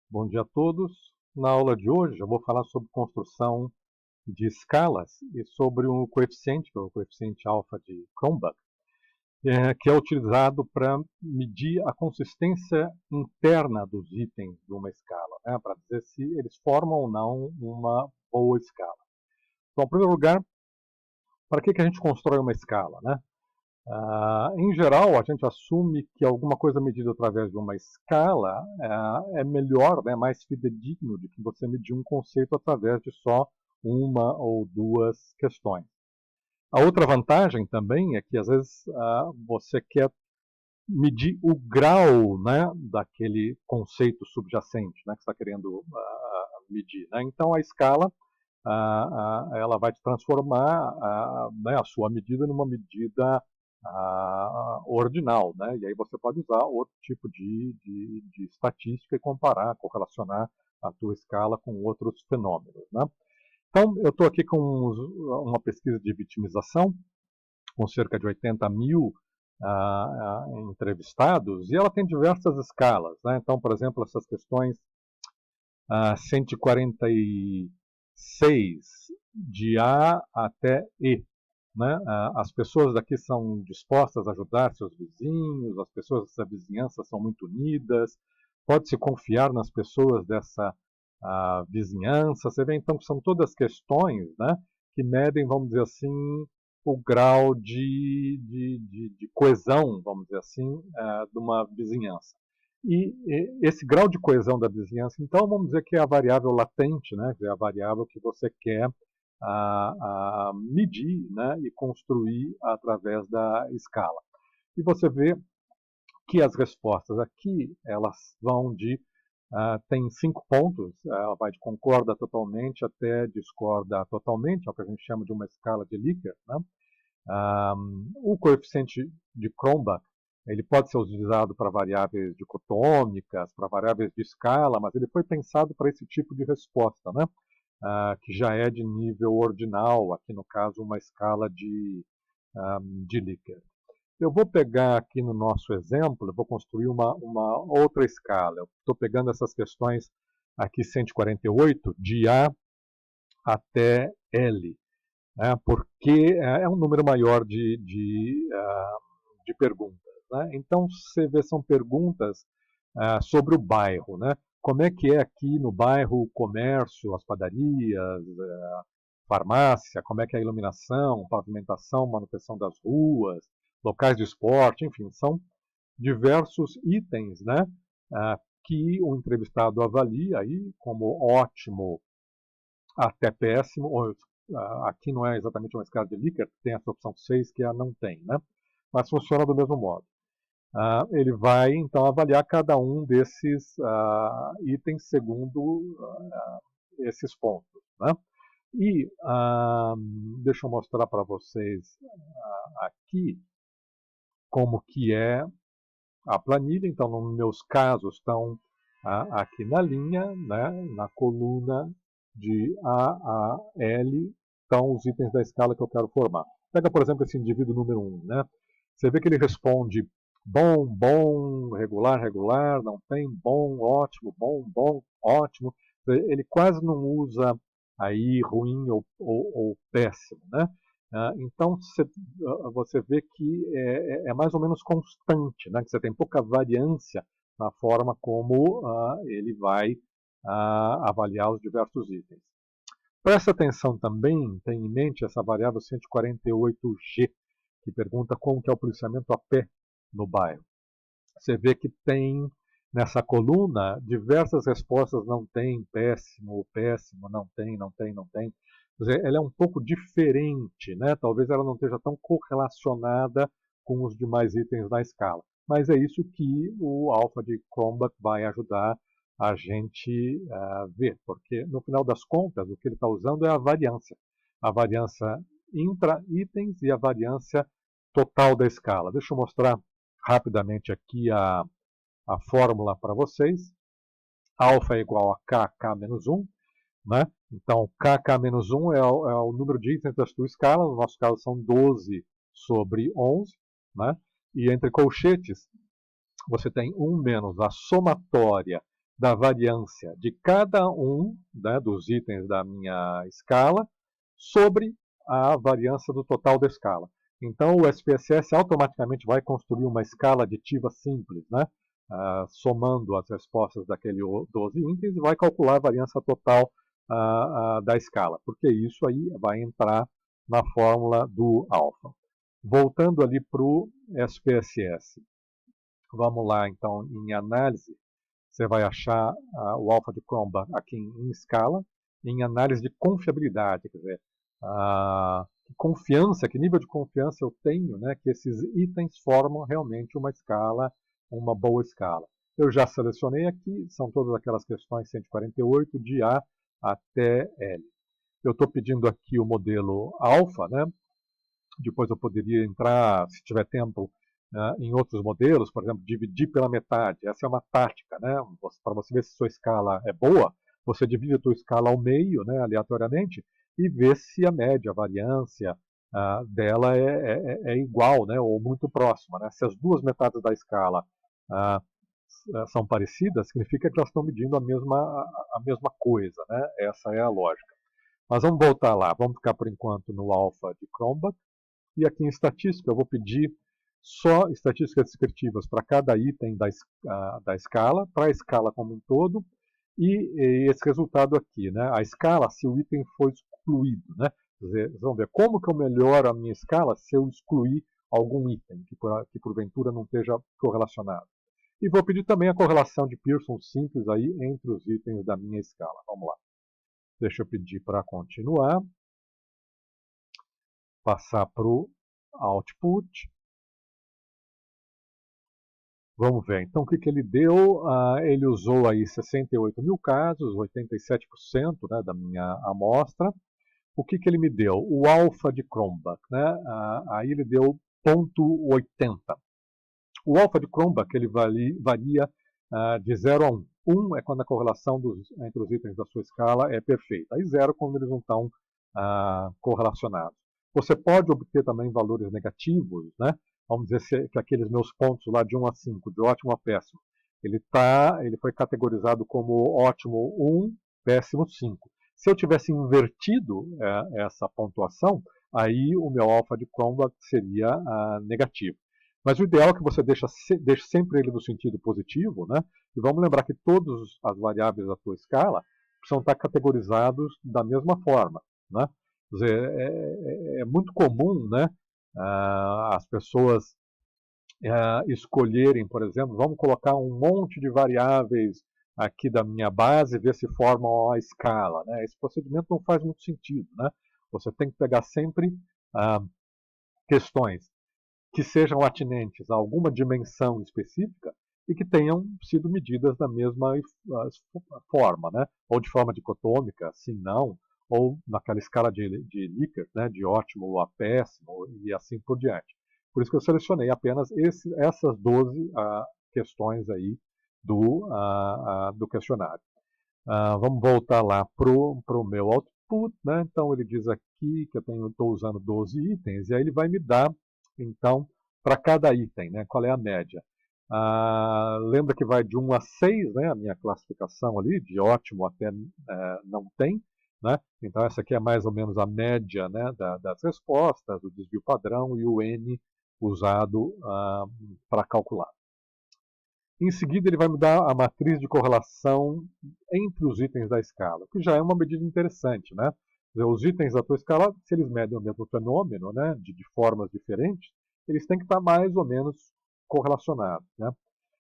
Bom dia a todos. Na aula de hoje eu vou falar sobre construção de escalas e sobre um coeficiente, que é o coeficiente alfa de Cronbach, que é utilizado para medir a consistência interna dos itens de uma escala, né, para dizer se eles formam ou não uma boa escala. Então, em primeiro lugar, para que a gente constrói uma escala, né? Em geral, a gente assume que alguma coisa medida através de uma escala é melhor, né, mais fidedigno do que você medir um conceito através de só uma ou duas questões. A outra vantagem também é que, às vezes, você quer medir o grau, né, daquele conceito subjacente, né, que você está querendo medir, né? Então, a escala ela vai te transformar né, a sua medida numa medida ordinal, né? E aí você pode usar outro tipo de estatística e comparar, correlacionar a tua escala com outros fenômenos, né? Então, eu estou aqui com uma pesquisa de vitimização, com cerca de 80 mil entrevistados, e ela tem diversas escalas, né? Então, por exemplo, essas questões 146 de A até E. Né? As pessoas daqui são dispostas a ajudar seus vizinhos, as pessoas dessa vizinhança são muito unidas, pode-se confiar nas pessoas dessa vizinhança. Você vê então que são todas questões, né, que medem, vamos dizer assim, o grau de coesão, vamos dizer assim, de uma vizinhança. E esse grau de coesão da vizinhança, então, vamos dizer que é a variável latente, né, que é a variável que você quer medir, né, e construir através da escala. E você vê que as respostas aqui, elas vão de tem 5 pontos, ela vai de concorda totalmente até discorda totalmente, é o que a gente chama de uma escala de Likert, né? O coeficiente de Cronbach, ele pode ser utilizado para variáveis dicotômicas, para variáveis de escala, mas ele foi pensado para esse tipo de resposta, né? Que já é de nível ordinal, aqui no caso uma escala de Likert. Eu vou pegar aqui no nosso exemplo, eu vou construir uma outra escala. Eu estou pegando essas questões aqui 148, de A até L, né, porque é um número maior de perguntas. Né? Então, você vê, são perguntas sobre o bairro. Né? Como é que é aqui no bairro o comércio, as padarias, farmácia, como é que é a iluminação, pavimentação, manutenção das ruas, locais de esporte, enfim, são diversos itens, né, que o entrevistado avalia aí como ótimo até péssimo, ou, aqui não é exatamente uma escala de Likert, tem essa opção 6 que a não tem, né, mas funciona do mesmo modo. Ele vai, então, avaliar cada um desses itens segundo esses pontos, né. E deixa eu mostrar para vocês aqui como que é a planilha. Então, nos meus casos, estão aqui na linha, né, na coluna de A a L, estão os itens da escala que eu quero formar. Pega, por exemplo, esse indivíduo número 1. Né? Você vê que ele responde bom, bom, regular, regular, não tem, bom, bom, ótimo. Ele quase não usa aí ruim ou péssimo, né? Então você vê que é mais ou menos constante, né? Que você tem pouca variância na forma como ele vai avaliar os diversos itens. Presta atenção também, tem em mente essa variável 148G, que pergunta como que é o policiamento a pé no bairro. Você vê que tem nessa coluna diversas respostas, não tem, péssimo, péssimo, não tem, não tem, não tem. Quer dizer, ela é um pouco diferente, né? Talvez ela não esteja tão correlacionada com os demais itens da escala. Mas é isso que o alfa de Cronbach vai ajudar a gente ver, porque no final das contas o que ele está usando é a variância intra-itens e a variância total da escala. Deixa eu mostrar rapidamente aqui a fórmula para vocês. Alfa é igual a kk menos 1. Né? Então, kk menos 1 é o número de itens da sua escala. No nosso caso, são 12 sobre 11. Né? E entre colchetes, você tem 1 menos a somatória da variância de cada um, né, dos itens da minha escala sobre a variância do total da escala. Então, o SPSS automaticamente vai construir uma escala aditiva simples, né? Somando as respostas daquele 12 itens e vai calcular a variância total da escala, porque isso aí vai entrar na fórmula do alfa. Voltando ali para o SPSS. Vamos lá, então, em análise, você vai achar o alfa de Cronbach aqui em escala, em análise de confiabilidade, quer dizer, que nível de confiança eu tenho, né, que esses itens formam realmente uma escala, uma boa escala. Eu já selecionei aqui, são todas aquelas questões 148, de A até L. Eu estou pedindo aqui o modelo alfa, né? Depois eu poderia entrar, se tiver tempo, em outros modelos, por exemplo, dividir pela metade. Essa é uma tática, né? Para você ver se sua escala é boa, você divide a sua escala ao meio, né, aleatoriamente, e vê se a média, a variância dela é igual, né, ou muito próxima. Né? Se as duas metades da escala são parecidas, significa que elas estão medindo a mesma coisa. Né? Essa é a lógica. Mas vamos voltar lá. Vamos ficar, por enquanto, no alfa de Cronbach. E aqui em estatística, eu vou pedir só estatísticas descritivas para cada item da escala, para a escala como um todo, e esse resultado aqui, né? A escala, se o item for excluído, né? Vocês vão ver como que eu melhoro a minha escala se eu excluir algum item que porventura não esteja correlacionado. E vou pedir também a correlação de Pearson simples aí entre os itens da minha escala. Vamos lá. Deixa eu pedir para continuar. Passar para o output. Vamos ver, então o que ele deu? Ele usou aí 68 mil casos, 87%, né, da minha amostra. O que ele me deu? O alfa de Cronbach, né? Aí ele deu 0,80. O alfa de Cronbach ele varia de 0 a 1. 1 é quando a correlação entre os itens da sua escala é perfeita. E 0 quando eles não estão correlacionados. Você pode obter também valores negativos, né? Vamos dizer que aqueles meus pontos lá de 1 a 5, de ótimo a péssimo, ele foi categorizado como ótimo 1, péssimo 5. Se eu tivesse invertido essa pontuação, aí o meu alfa de Cronbach seria negativo. Mas o ideal é que você deixe sempre ele no sentido positivo, né? E vamos lembrar que todas as variáveis da tua escala precisam estar categorizados da mesma forma, né? Quer dizer, é muito comum, né, as pessoas escolherem, por exemplo, vamos colocar um monte de variáveis aqui da minha base e ver se formam a escala. Né? Esse procedimento não faz muito sentido. Né? Você tem que pegar sempre questões que sejam atinentes a alguma dimensão específica e que tenham sido medidas da mesma forma, né? Ou de forma dicotômica, sim, não, ou naquela escala de Likert, né? De ótimo a péssimo e assim por diante. Por isso que eu selecionei apenas essas 12 questões aí do questionário. Vamos voltar lá para o meu output, né? Então ele diz aqui que eu estou usando 12 itens, e aí ele vai me dar, então, para cada item, né? Qual é a média. Lembra que vai de 1 a 6, né? A minha classificação ali, de ótimo até não tem, né? Então essa aqui é mais ou menos a média, né, das respostas, o desvio padrão e o N usado para calcular. Em seguida, ele vai me dar a matriz de correlação entre os itens da escala, que já é uma medida interessante. Né? Os itens da tua escala, se eles medem o mesmo fenômeno, né, de formas diferentes, eles têm que estar mais ou menos correlacionados. Né?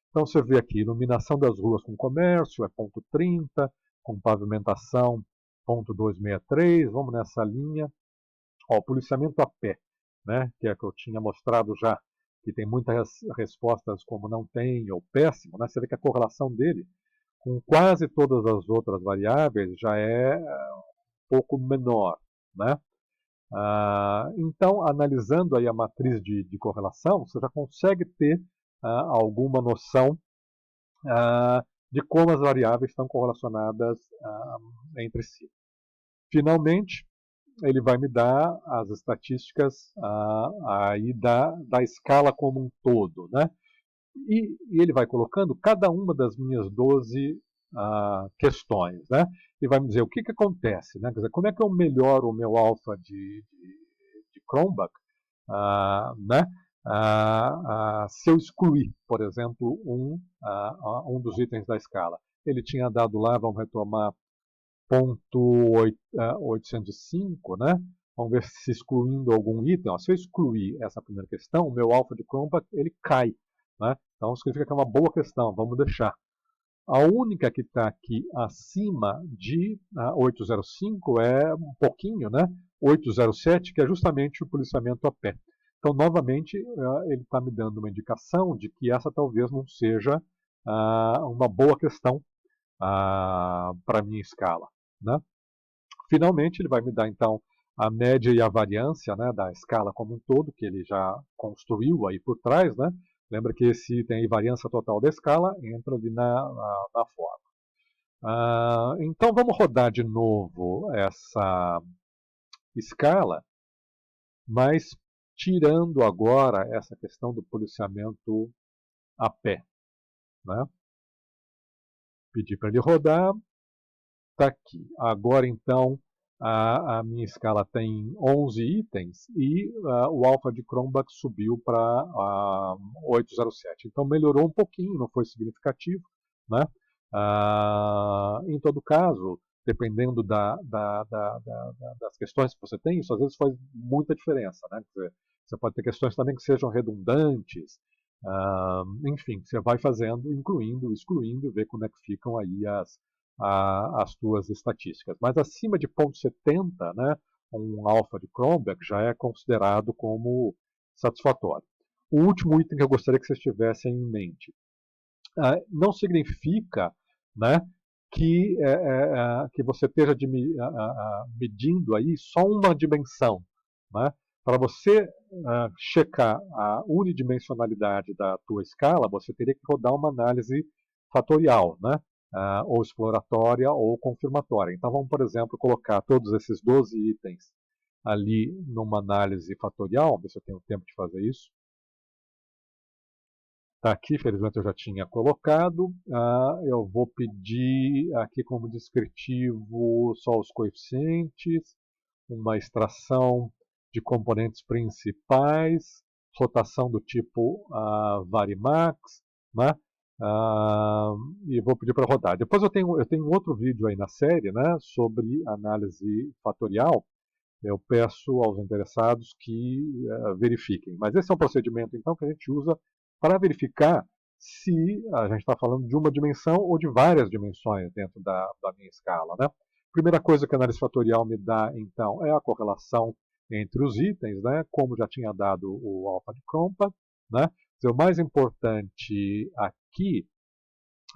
Então você vê aqui, iluminação das ruas com comércio é 0,30, com pavimentação 0,263, vamos nessa linha. Policiamento a pé, né, que é que eu tinha mostrado já, que tem muitas respostas como não tem ou péssimo, né, você vê que a correlação dele com quase todas as outras variáveis já é um pouco menor. Né? Então, analisando aí a matriz de correlação, você já consegue ter alguma noção de como as variáveis estão correlacionadas entre si. Finalmente, ele vai me dar as estatísticas aí da escala como um todo. Né? E ele vai colocando cada uma das minhas 12 questões, né? E vai me dizer o que acontece, né? Quer dizer, como é que eu melhoro o meu alfa de Cronbach, né? Se eu excluir, por exemplo, um dos itens da escala. Ele tinha dado lá, vamos retomar, ponto 805, né? Vamos ver se excluindo algum item. Ó, se eu excluir essa primeira questão, o meu alfa de Cronbach ele cai, né? Então significa que é uma boa questão, vamos deixar. A única que está aqui acima de 805 é um pouquinho, né? 807, que é justamente o policiamento a pé. Então, novamente, ele está me dando uma indicação de que essa talvez não seja uma boa questão para a minha escala, né? Finalmente, ele vai me dar, então, a média e a variância, né, da escala como um todo, que ele já construiu aí por trás, né? Lembra que esse item aí, variância total da escala, entra ali na forma. Então, vamos rodar de novo essa escala, mas tirando agora essa questão do policiamento a pé, né? Pedir para ele rodar. Está aqui. Agora, então, a minha escala tem 11 itens e o alfa de Cronbach subiu para 807. Então, melhorou um pouquinho, não foi significativo, né? Em todo caso, dependendo das questões que você tem, isso às vezes faz muita diferença, né? Quer dizer, você pode ter questões também que sejam redundantes, enfim, você vai fazendo, incluindo, excluindo, ver como é que ficam aí as tuas estatísticas. Mas acima de 0,70, né, um alfa de Cronbach já é considerado como satisfatório. O último item que eu gostaria que vocês tivessem em mente. Não significa, né, que você esteja medindo aí só uma dimensão, né? Para você checar a unidimensionalidade da tua escala, você teria que rodar uma análise fatorial, né? Ou exploratória ou confirmatória. Então vamos, por exemplo, colocar todos esses 12 itens ali numa análise fatorial, ver se eu tenho tempo de fazer isso. Está aqui, felizmente eu já tinha colocado. Eu vou pedir aqui como descritivo só os coeficientes, uma extração de componentes principais, rotação do tipo Varimax, né? E vou pedir para rodar. Depois eu tenho outro vídeo aí na série, né, sobre análise fatorial. Eu peço aos interessados que verifiquem. Mas esse é um procedimento, então, que a gente usa para verificar se a gente está falando de uma dimensão ou de várias dimensões dentro da minha escala, né? Primeira coisa que a análise fatorial me dá, então, é a correlação entre os itens, né? Como já tinha dado o alfa de Cronbach, né? O mais importante aqui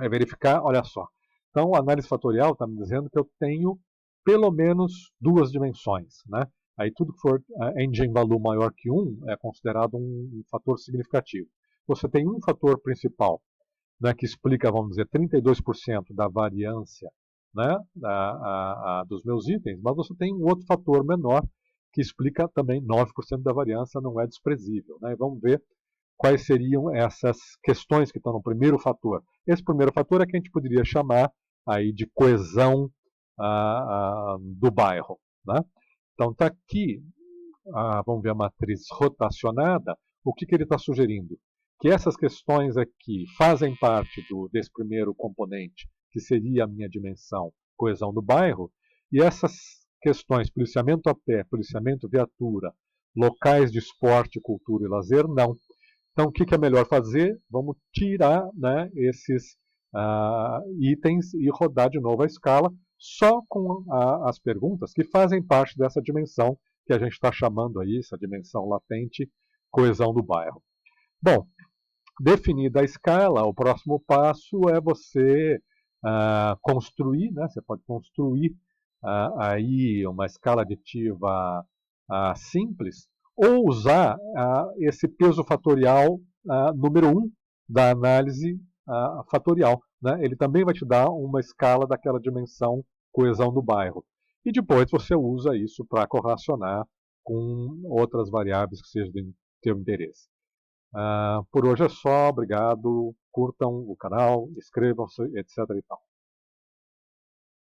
é verificar, olha só. Então, a análise fatorial está me dizendo que eu tenho pelo menos duas dimensões, né? Aí tudo que for eigenvalue maior que 1 é considerado um fator significativo. Você tem um fator principal, né, que explica, vamos dizer, 32% da variância, né, dos meus itens, mas você tem um outro fator menor que explica também 9% da variância, não é desprezível, né? Vamos ver quais seriam essas questões que estão no primeiro fator. Esse primeiro fator é que a gente poderia chamar aí de coesão do bairro, né? Então está aqui, vamos ver a matriz rotacionada, o que ele está sugerindo? Que essas questões aqui fazem parte desse primeiro componente, que seria a minha dimensão coesão do bairro, e essas questões, policiamento a pé, policiamento viatura, locais de esporte, cultura e lazer, não. Então, o que é melhor fazer? Vamos tirar, né, esses itens e rodar de novo a escala, só com as perguntas que fazem parte dessa dimensão que a gente está chamando aí, essa dimensão latente, coesão do bairro. Bom, definida a escala, o próximo passo é você construir, né, você pode construir aí uma escala aditiva simples, ou usar esse peso fatorial número 1 da análise fatorial. Né? Ele também vai te dar uma escala daquela dimensão coesão do bairro. E depois você usa isso para correlacionar com outras variáveis que sejam de teu interesse. Por hoje é só, obrigado, curtam o canal, inscrevam-se, etc. E tal.